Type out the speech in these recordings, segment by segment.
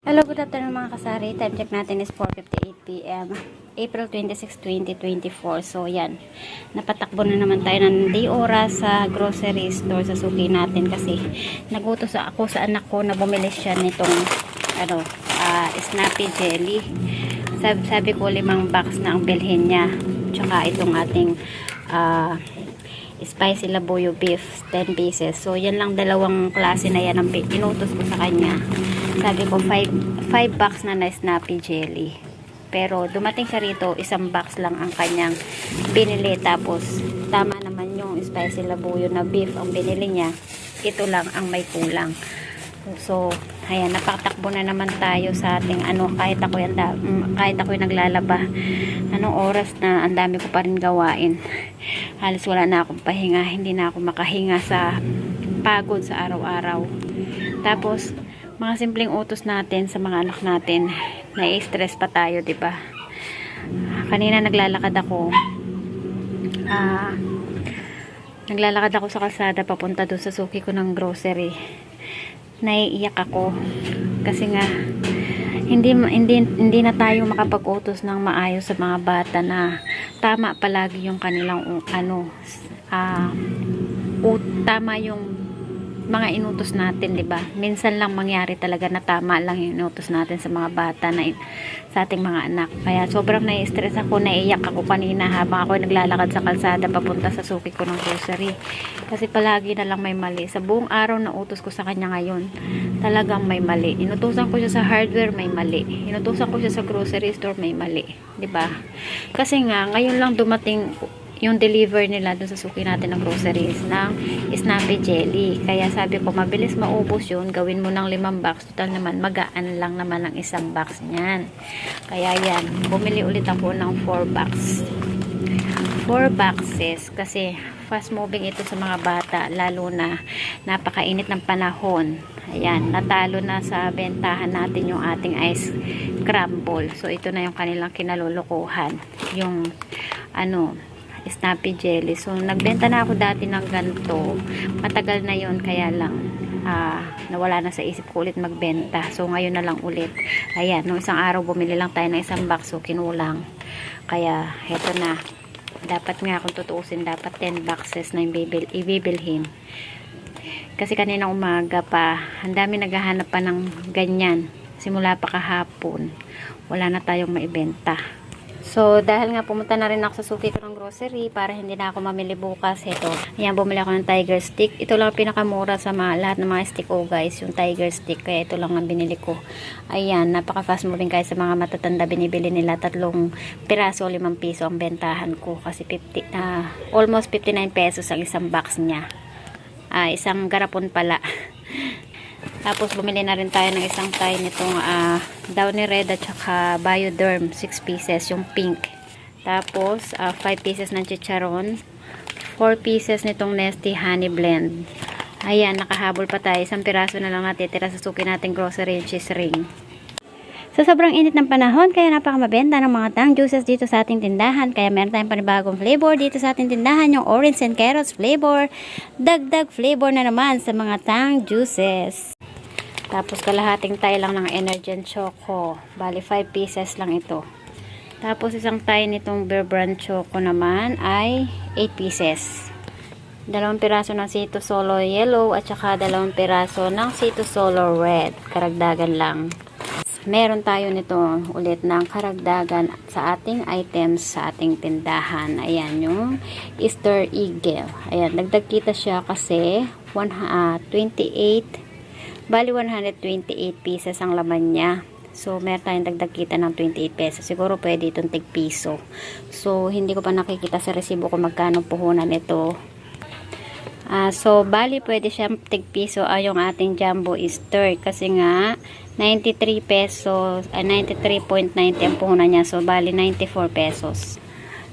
Hello, good afternoon mga kasari. Time check natin is 4:58 p.m. April 26, 2024. So, yan. Napatakbo na naman tayo ng di oras sa grocery store sa suki natin kasi nagutos ako sa anak ko na bumili siya nitong Snappy Jelly. Sabi ko 5 box na ang bilhin niya. Tsaka itong ating spicy labuyo beef 10 pieces. So, yan lang dalawang klase na yan ang inutos ko sa kanya. Sabi ko 5 box na Snappy Jelly. Pero dumating siya rito, 1 box lang ang kanyang binili. Tapos tama naman yung spicy labuyo na beef ang binili niya. Ito lang ang may kulang. So, ayan, napatakbo na naman tayo sa ating kahit ako yung naglalaba. Anong oras na ang dami ko pa rin gawain. Halos wala na akong pahinga, hindi na ako makahinga sa pagod sa araw-araw. Tapos mga simpleng utos natin sa mga anak natin, na-stress pa tayo, 'di ba? Kanina naglalakad ako sa kalsada papunta doon sa suki ko ng grocery. Naiiyak ako kasi nga hindi na tayo makapag-utos ng maayos sa mga bata na tama palagi yung kanilang tama yung mga inutos natin, 'di ba? Minsan lang mangyari talaga na tama lang yung inutos natin sa mga bata sa ating mga anak. Kaya sobrang nai-stress ako, naiiyak ako kanina habang ako naglalakad sa kalsada papunta sa suki ko ng grocery. Kasi palagi na lang may mali. Sa buong araw na utos ko sa kanya ngayon, talagang may mali. Inutusan ko siya sa hardware, may mali. Inutusan ko siya sa grocery store, may mali, 'di ba? Kasi nga ngayon lang dumating yung deliver nila dun sa suki natin ng groceries ng Snappy Jelly. Kaya sabi ko, mabilis maubos yun. Gawin mo ng 5 box. Total naman, magaan lang naman ang 1 box niyan. Kaya yan, bumili ulit ako ng 4 box. 4 boxes kasi fast moving ito sa mga bata, lalo na napakainit ng panahon. Ayan, natalo na sa bentahan natin yung ating ice crumble. So ito na yung kanilang kinalulukuhan, yung Snappy Jelly. So, nagbenta na ako dati ng ganito. Matagal na yon, kaya lang nawala na sa isip ko ulit magbenta. So, ngayon na lang ulit. Ayan, nung isang araw bumili lang tayo ng 1 box. So, kinulang. Kaya, heto na. Dapat nga, kung tutuusin, dapat 10 boxes na ibibilhin. Kasi kanina umaga pa, ang dami naghahanap pa ng ganyan. Simula pa kahapon. Wala na tayong maibenta. So, dahil nga pumunta na rin ako sa suki ko ng grocery para hindi na ako mamili bukas. Ito, ayan, bumili ako ng tiger stick. Ito lang pinakamura sa lahat ng mga stick guys, yung tiger stick. Kaya ito lang ang binili ko. Ayan, napaka fast moving kaya sa mga matatanda, binibili nila 3 piraso, 5 piso ang bentahan ko. Kasi almost 59 pesos ang 1 box niya. Isang garapon pala. Tapos bumili na rin tayo ng isang tie nitong Downy Red at saka Bioderm 6 pieces, yung pink. Tapos 5 pieces ng chicharon, 4 pieces nitong Nesty Honey Blend. Ayan, nakahabol pa tayo. 1 piraso na lang natitira sa suki nating grocery, yung cheese ring. Sa sobrang init ng panahon, kaya napakamabenta ng mga tang juices dito sa ating tindahan. Kaya meron tayong panibagong flavor dito sa ating tindahan, yung orange and carrots flavor. Dagdag flavor na naman sa mga tang juices. Tapos kalahating tie lang ng Energen Choco. Bali 5 pieces lang ito. Tapos isang tie nitong Bear Brand Choco naman ay 8 pieces. 2 piraso ng Cito Solo Yellow at saka 2 piraso ng Cito Solo Red. Karagdagan lang. Meron tayo nito ulit ng karagdagan sa ating items sa ating tindahan. Ayan, yung Easter Eagle. Ayan, dagdag kita siya kasi 128 pieces ang laman niya. So, meron tayong dagdag kita ng 28 pesos. Siguro pwede itong tig piso. So, hindi ko pa nakikita sa resibo kung magkano puhunan ito. So, bali pwede siyang tig piso yung ating Jumbo Easter. Kasi nga, 93 pesos, 93.90 ang puhunan niya. So, bali 94 pesos.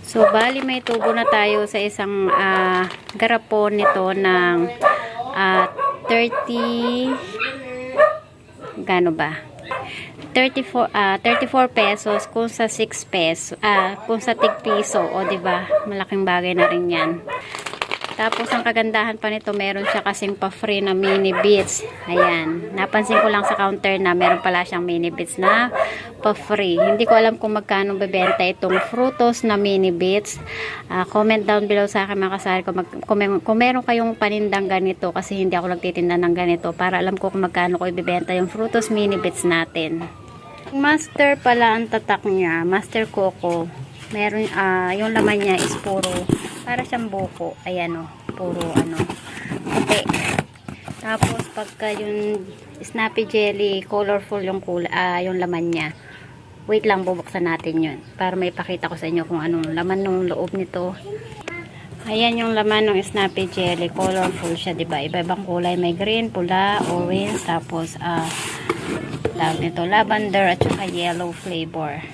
So, bali may tubo na tayo sa isang garapon nito ng 34 pesos kung sa 6 pesos, kung sa tig piso, o 'di ba? Malaking bagay na rin 'yan. Tapos, ang kagandahan pa nito, meron siya kasing pa-free na mini bits. Ayan. Napansin ko lang sa counter na meron pala siyang mini bits na pa-free. Hindi ko alam kung magkano bebenta itong Frutos na mini bits. Comment down below sa akin mga kasari kung meron kayong panindang ganito, kasi hindi ako nagtitinda ng ganito, para alam ko kung magkano ko ibebenta yung Frutos mini bits natin. Master pala ang tatak niya. Master Coco. Meron, yung laman niya is puro, para siyang buko. Ayan o, puro puti. Tapos, pagka yung Snappy Jelly, colorful yung yung laman niya. Wait lang, bubuksan natin yun. Para may pakita ko sa inyo kung anong laman ng loob nito. Ayan yung laman ng Snappy Jelly. Colorful siya, diba? Iba-ibang kulay. May green, pula, orange, tapos, tawag nito, lavender, at saka yellow flavor.